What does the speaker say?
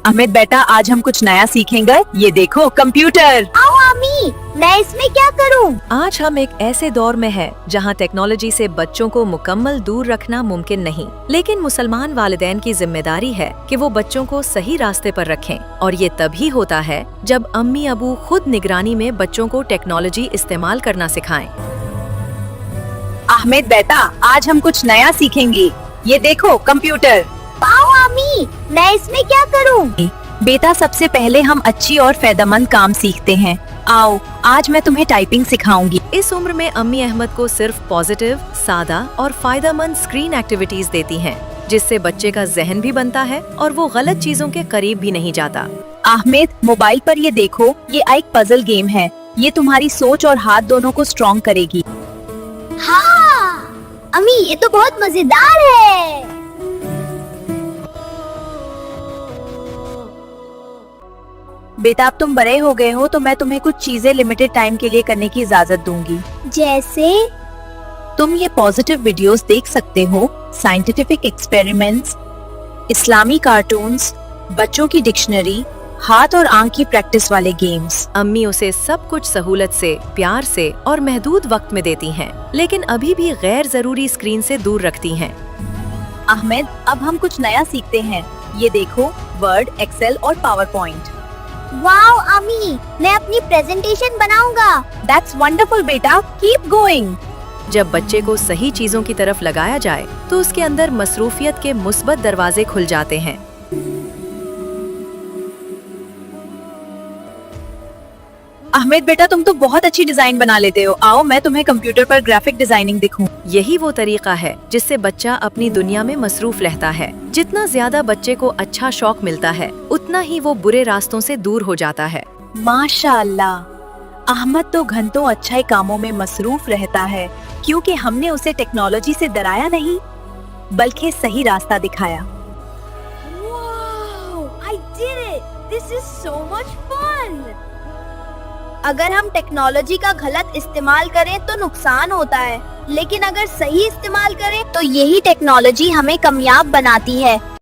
अमित बेटा, आज हम कुछ नया सीखेंगे। ये देखो कंप्यूटर। आओ अम्मी, मैं इसमें क्या करूं? आज हम एक ऐसे दौर में हैं जहां टेक्नोलॉजी से बच्चों को मुकम्मल दूर रखना मुमकिन नहीं, लेकिन मुसलमान वालिदैन की जिम्मेदारी है कि वो बच्चों को सही रास्ते पर रखें, और ये तभी होता है जब अम्मी अबू खुद निगरानी में बच्चों को टेक्नोलॉजी इस्तेमाल करना सिखाएं। अहमद बेटा, आज हम कुछ नया सीखेंगे। ये देखो कंप्यूटर। आओ अम्मी, मैं इसमें क्या करूं? बेटा, सबसे पहले हम अच्छी और फायदेमंद काम सीखते हैं। आओ, आज मैं तुम्हें टाइपिंग सिखाऊंगी। इस उम्र में अम्मी अहमद को सिर्फ पॉजिटिव, सादा और फायदेमंद स्क्रीन एक्टिविटीज देती हैं, जिससे बच्चे का जहन भी बनता है और वो गलत चीजों के करीब भी नहीं जाता। अहमद, मोबाइल पर ये देखो, ये एक पजल गेम है। ये तुम्हारी सोच और हाथ दोनों को स्ट्रॉन्ग करेगी। हाँ अम्मी, ये तो बहुत मजेदार है। बेटा, अब तुम बड़े हो गए हो तो मैं तुम्हें कुछ चीजें लिमिटेड टाइम के लिए करने की इजाजत दूंगी। जैसे? तुम ये पॉजिटिव वीडियोस देख सकते हो, साइंटिफिक एक्सपेरिमेंट्स, इस्लामी कार्टून्स, बच्चों की डिक्शनरी, हाथ और आंख की प्रैक्टिस वाले गेम्स। अम्मी उसे सब कुछ सहूलत से, प्यार से और महदूद वक्त में देती हैं, लेकिन अभी भी गैर जरूरी स्क्रीन से दूर रखती हैं। अहमद, अब हम कुछ नया सीखते हैं। ये देखो, वर्ड, एक्सेल और पावर पॉइंट। वाओ अम्मी, मैं अपनी प्रेजेंटेशन बनाऊंगा। दैट्स वंडरफुल बेटा, कीप गोइंग। जब बच्चे को सही चीजों की तरफ लगाया जाए तो उसके अंदर मसरूफियत के मुस्बत दरवाजे खुल जाते हैं। अहमद बेटा, तुम तो बहुत अच्छी डिजाइन बना लेते हो। आओ, मैं तुम्हें कंप्यूटर पर ग्राफिक डिजाइनिंग दिखाऊं। यही वो तरीका है जिससे बच्चा अपनी दुनिया में मसरूफ रहता है। जितना ज्यादा बच्चे को अच्छा शौक मिलता है, उतना ही वो बुरे रास्तों से दूर हो जाता है। माशाअल्लाह, अहमद तो घंटों अच्छाई कामों में मसरूफ रहता है, क्योंकि हमने उसे टेक्नोलॉजी से डराया नहीं, बल्कि सही रास्ता दिखाया। Wow, I did it. This is so much fun. अगर हम टेक्नोलॉजी का गलत इस्तेमाल करें तो नुकसान होता है, लेकिन अगर सही इस्तेमाल करें तो यही टेक्नोलॉजी हमें कामयाब बनाती है।